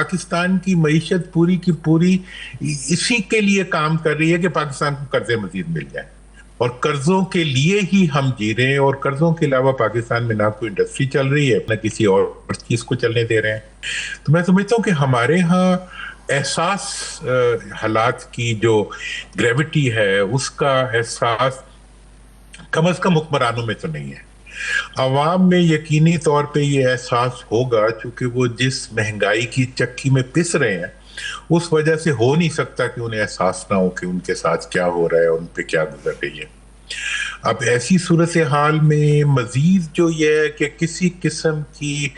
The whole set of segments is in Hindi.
पाकिस्तान की मईशत पूरी की पूरी इसी के लिए काम कर रही है कि पाकिस्तान को कर्जे मजीद मिल जाए, और कर्जों के लिए ही हम जी रहे हैं, और कर्जों के अलावा पाकिस्तान में ना कोई इंडस्ट्री चल रही है ना किसी और चीज को चलने दे रहे हैं। तो मैं समझता हूँ कि हमारे यहाँ एहसास हालात की जो ग्रेविटी है उसका एहसास कम अज कम हुक्मरानों में तो नहीं है। अवाम में यकीनी तौर पे ये एहसास होगा, क्योंकि वो जिस महंगाई की चक्की में पिस रहे हैं उस वजह से हो नहीं सकता कि उन्हें एहसास ना हो कि उनके साथ क्या हो रहा है, उन पे क्या गुजर रही है। अब ऐसी सूरत हाल में मजीद जो ये है कि किसी किस्म की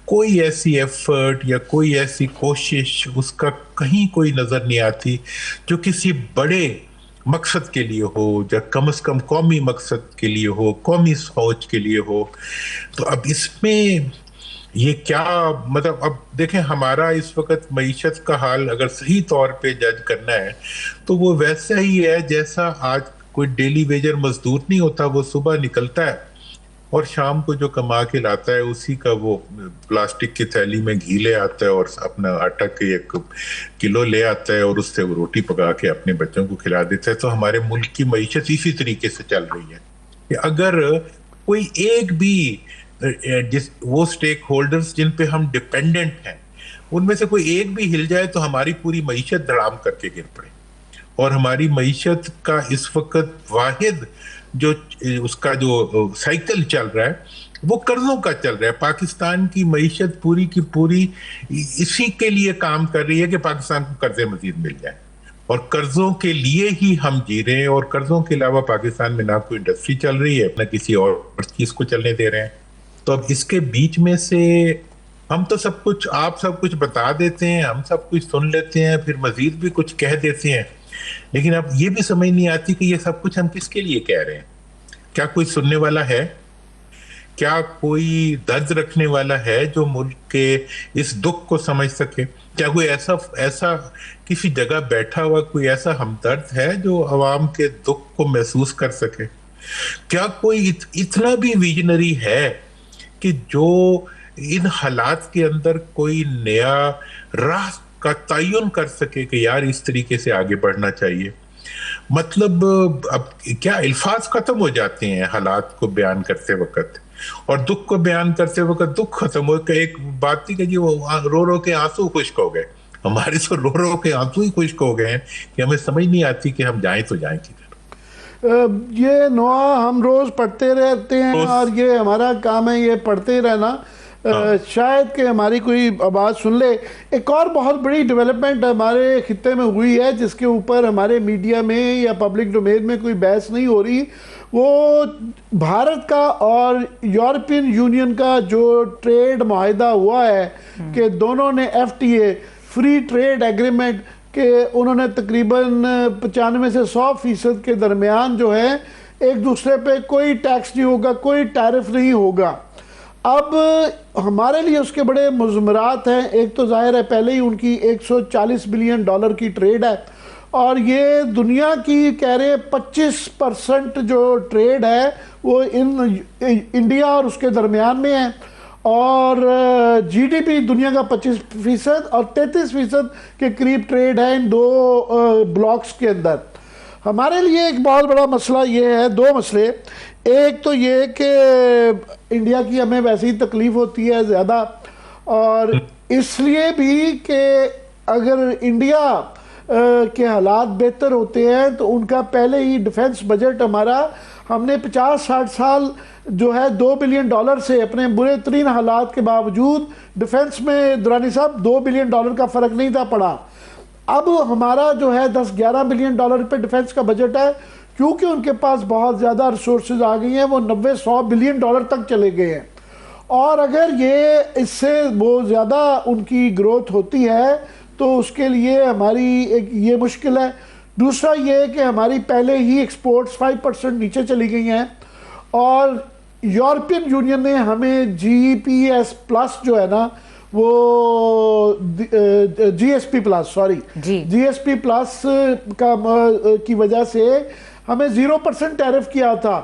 कोई ऐसी एफर्ट या कोई ऐसी कोशिश उसका कहीं कोई नजर नहीं आती जो किसी बड़े मकसद के लिए हो, या कम से कम कौमी मकसद के लिए हो, कौमी सोच के लिए हो। तो अब इसमें ये क्या मतलब, अब देखें हमारा इस वक्त मईशत का हाल अगर सही तौर पे जज करना है तो वो वैसा ही है जैसा आज कोई डेली वेजर मजदूर नहीं होता, वो सुबह निकलता है और शाम को जो कमा के लाता है उसी का वो प्लास्टिक की थैली में घी ले आता है और अपना आटा के 1 किलो ले आता है और उससे वो रोटी पका के अपने बच्चों को खिला देता है। तो हमारे मुल्क की मईशत इसी तरीके से चल रही है कि अगर कोई एक भी जिस वो स्टेक होल्डर्स जिन पे हम डिपेंडेंट हैं उनमें से कोई एक भी हिल जाए तो हमारी पूरी मईशत धड़ाम करके गिर पड़े। और हमारी मईशत का इस वक्त वाहिद जो उसका जो साइकिल चल रहा है वो कर्जों का चल रहा है। पाकिस्तान की मईशत पूरी की पूरी इसी के लिए काम कर रही है कि पाकिस्तान को कर्जे मजीद मिल जाए, और कर्जों के लिए ही हम जी रहे हैं, और कर्जों के अलावा पाकिस्तान में ना कोई इंडस्ट्री चल रही है ना किसी और चीज को चलने दे रहे हैं। तो अब इसके बीच में से हम तो सब कुछ, आप सब कुछ बता देते हैं, हम सब कुछ सुन लेते हैं, फिर मजीद भी कुछ कह देते हैं, लेकिन अब ये भी समझ नहीं आती कि ये सब कुछ हम किसके लिए कह रहे हैं। क्या कोई सुनने वाला है? क्या कोई दर्द रखने वाला है जो मुल्क के इस दुख को समझ सके? क्या कोई ऐसा किसी जगह बैठा हुआ कोई ऐसा हमदर्द है जो अवाम के दुख को महसूस कर सके? क्या कोई इतना भी विजनरी है कि जो इन हालात के अंदर कोई नया राह का तयन कर सके कि यार इस तरीके से आगे बढ़ना चाहिए? मतलब अब क्या अल्फाज खत्म हो जाते हैं हालात को बयान करते वक्त, और दुख को बयान करते वक्त दुख खत्म हो गए। एक बात थी कि जी वो रो रो के आंसू खुश्क हो गए, हमारे तो रो रो के आंसू ही खुश्क हो गए हैं कि हमें समझ नहीं आती कि हम जाएं तो जाएं किधर। ये नोआ हम रोज पढ़ते रहते हैं और ये हमारा काम है ये पढ़ते रहना। शायद कि हमारी कोई आवाज़ सुन ले। एक और बहुत बड़ी डेवलपमेंट हमारे खित्ते में हुई है जिसके ऊपर हमारे मीडिया में या पब्लिक डोमेन में कोई बहस नहीं हो रही, वो भारत का और यूरोपियन यूनियन का जो ट्रेड माहिदा हुआ है कि दोनों ने FTA फ्री ट्रेड एग्रीमेंट के उन्होंने तकरीबन 95 से 100% के दरमियान जो है एक दूसरे पे कोई टैक्स नहीं होगा, कोई टैरिफ नहीं होगा। अब हमारे लिए उसके बड़े मुज़मरात हैं। एक तो जाहिर है पहले ही उनकी $140 बिलियन की ट्रेड है, और ये दुनिया की कह रहे 25% जो ट्रेड है वो इंडिया और उसके दरमियान में है, और GDP दुनिया का 25% और 33% के करीब ट्रेड है इन दो ब्लॉक्स के अंदर। हमारे लिए एक बहुत बड़ा मसला ये है, दो मसले। एक तो ये कि इंडिया की हमें वैसे ही तकलीफ होती है ज़्यादा, और इसलिए भी कि अगर इंडिया के हालात बेहतर होते हैं तो उनका पहले ही डिफेंस बजट हमारा, हमने 50-60 साल जो है $2 बिलियन से अपने बुरे तरीन हालात के बावजूद डिफेंस में दुरानी साहब $2 बिलियन का फ़र्क नहीं था पड़ा। अब हमारा जो है $10-11 बिलियन पे डिफेंस का बजट है, क्योंकि उनके पास बहुत ज़्यादा रिसोर्सेज आ गई हैं, वो 90-100 बिलियन डॉलर तक चले गए हैं। और अगर ये इससे वो ज़्यादा उनकी ग्रोथ होती है तो उसके लिए हमारी एक ये मुश्किल है। दूसरा ये कि हमारी पहले ही एक्सपोर्ट्स 5% नीचे चली गई हैं, और यूरोपियन यूनियन ने हमें GPS+ जो है ना वो GSP+ का की वजह से हमें 0% टैरिफ किया था।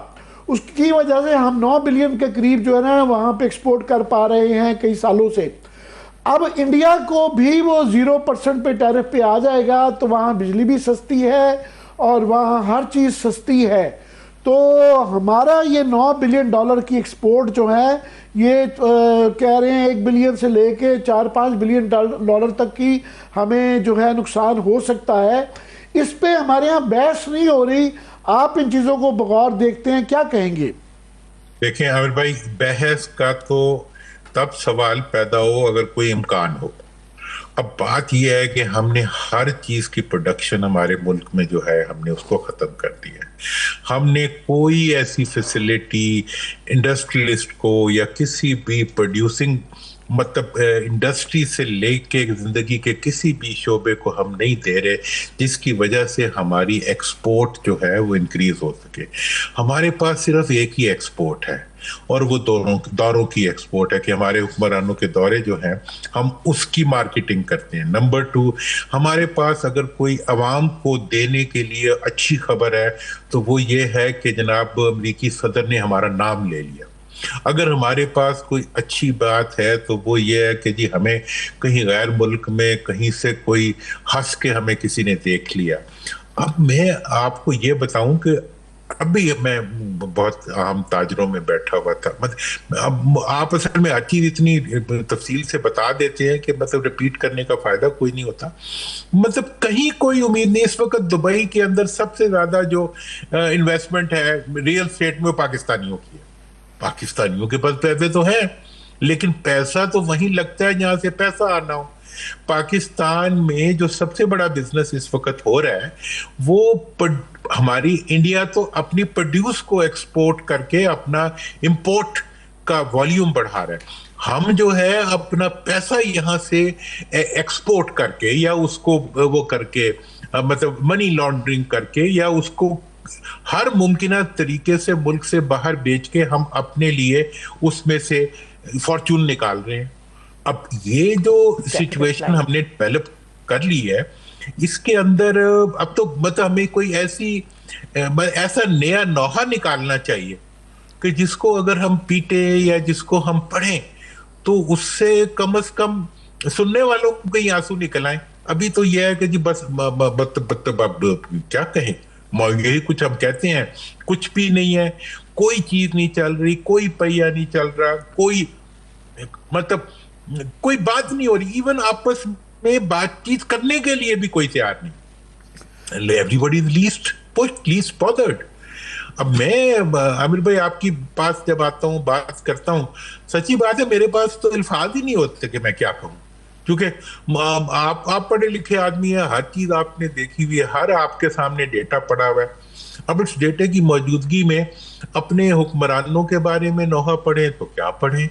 उसकी वजह से हम 9 बिलियन के करीब जो है ना वहाँ पे एक्सपोर्ट कर पा रहे हैं कई सालों से। अब इंडिया को भी वो 0% पे टैरिफ पे आ जाएगा, तो वहाँ बिजली भी सस्ती है और वहाँ हर चीज़ सस्ती है। तो हमारा ये $9 बिलियन की एक्सपोर्ट जो है, ये कह रहे हैं 1 बिलियन से लेके 4-5 बिलियन डॉलर तक की हमें जो है नुकसान हो सकता है। इस पे हमारे यहाँ बहस नहीं हो रही। आप इन चीज़ों को बगौर देखते हैं, क्या कहेंगे? देखें आमिर भाई, बहस का तो तब सवाल पैदा हो अगर कोई इम्कान हो। अब बात यह है कि हमने हर चीज की प्रोडक्शन हमारे मुल्क में जो है हमने उसको खत्म कर दिया है। हमने कोई ऐसी फैसिलिटी इंडस्ट्रियलिस्ट को या किसी भी प्रोड्यूसिंग मतलब इंडस्ट्री से लेके जिंदगी के किसी भी शोबे को हम नहीं दे रहे जिसकी वजह से हमारी एक्सपोर्ट जो है वो इंक्रीज हो सके। हमारे पास सिर्फ एक ही एक्सपोर्ट है और वो दौरों की एक्सपोर्ट है कि हमारे हुक्मरानों के दौरे जो हैं हम उसकी मार्केटिंग करते हैं। नंबर 2, हमारे पास अगर कोई अवाम को देने के लिए अच्छी खबर है तो वो ये है कि जनाब अमरीकी सदर ने हमारा नाम ले लिया। अगर हमारे पास कोई अच्छी बात है तो वो ये है कि जी हमें कहीं गैर मुल्क में कहीं से कोई हंस के हमें किसी ने देख लिया। अब मैं आपको ये बताऊं कि अभी मैं बहुत अहम ताजरों में बैठा हुआ था, मतलब अब आप असल में हर चीज इतनी तफसील से बता देते हैं कि मतलब रिपीट करने का फायदा कोई नहीं होता। मतलब कहीं कोई उम्मीद नहीं। इस वक्त दुबई के अंदर सबसे ज्यादा जो इन्वेस्टमेंट है रियल एस्टेट में, पाकिस्तानियों की है। पाकिस्तानियों के पास पैसे तो है लेकिन पैसा तो वहीं लगता है जहां से पैसा आना हो। पाकिस्तान में जो सबसे बड़ा बिजनेस इस वक्त हो रहा है वो हमारी इंडिया तो अपनी प्रोड्यूस को एक्सपोर्ट करके अपना इंपोर्ट का वॉल्यूम बढ़ा रहा है। हम जो है अपना पैसा यहां से एक्सपोर्ट करके या उसको वो करके मतलब मनी लॉन्ड्रिंग करके या उसको हर मुमकिन तरीके से मुल्क से बाहर बेच के हम अपने लिए उसमें से फॉर्चून निकाल रहे हैं। अब ये जो सिचुएशन हमने डेवलप कर ली है इसके अंदर अब तो मतलब हमें कोई ऐसा नया नौहा निकालना चाहिए कि जिसको अगर हम पीटे या जिसको हम पढ़ें तो उससे कम से कम सुनने वालों को कहीं आंसू निकल आए। अभी तो यह है कि जी बस क्या कहें, यही कुछ हम कहते हैं, कुछ भी नहीं है, कोई चीज नहीं चल रही, कोई पहिया नहीं चल रहा, कोई मतलब कोई बात नहीं हो रही। इवन आपस में बातचीत करने के लिए भी कोई तैयार नहीं। Everybody is least bothered. अब मैं आमिर भाई आपकी पास जब आता हूँ बात करता हूँ, सच्ची बात है मेरे पास तो अल्फाज ही नहीं होते कि मैं क्या कहूँ, क्योंकि आप पढ़े लिखे आदमी है, हर चीज आपने देखी हुई है, हर आपके सामने डेटा पड़ा हुआ है। अब इस डेटे की मौजूदगी में अपने हुक्मरानों के बारे में नोहा पढ़े तो क्या पढ़ें,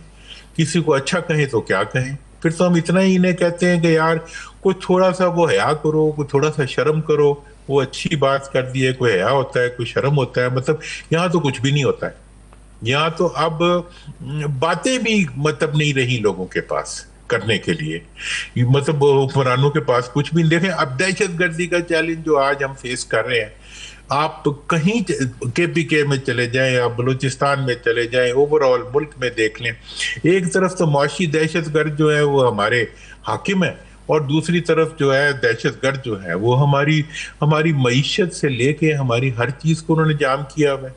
किसी को अच्छा कहें तो क्या कहें। फिर तो हम इतना ही इन्हें कहते हैं कि यार कुछ थोड़ा सा वो हया करो, कुछ थोड़ा सा शर्म करो। वो अच्छी बात कर दी है, कोई हया होता है, कोई शर्म होता है, मतलब यहाँ तो कुछ भी नहीं होता है। यहाँ तो अब बातें भी मतलब नहीं रही लोगों के पास करने के लिए, मतलब हुक्मरानों के पास कुछ भी नहीं। देखें अब दहशतगर्दी का चैलेंज जो आज हम फेस कर रहे हैं, आप कहीं KPK में चले जाएं या बलूचिस्तान में चले जाएं, ओवरऑल मुल्क में देख लें, एक तरफ तो मुआशी दहशतगर्द जो है वो हमारे हाकिम है और दूसरी तरफ जो है दहशतगर्द जो है वो हमारी मईशत से लेके हमारी हर चीज को उन्होंने जाम किया हुआ है।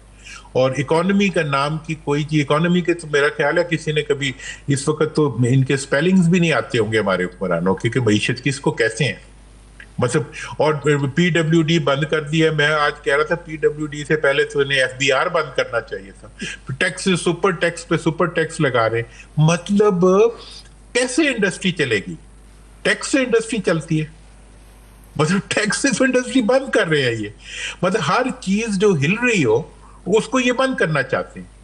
और इकोनॉमी का नाम की कोई चीज, इकोनॉमी के तो मेरा ख्याल है किसी ने कभी, इस वक्त तो इनके स्पेलिंग्स भी नहीं आते होंगे हमारे हुक्मरानों के कि मईशत किसको कैसे हैं, मतलब। और PWD बंद कर दिया। मैं आज कह रहा था PWD से पहले तो इन्हें FBR बंद करना चाहिए था। टैक्स सुपर टैक्स पे सुपर टैक्स लगा रहे, मतलब कैसे इंडस्ट्री चलेगी? टैक्स से इंडस्ट्री चलती है, मतलब टैक्स से इंडस्ट्री बंद कर रहे हैं ये, मतलब हर चीज जो हिल रही हो उसको ये बंद करना चाहते हैं।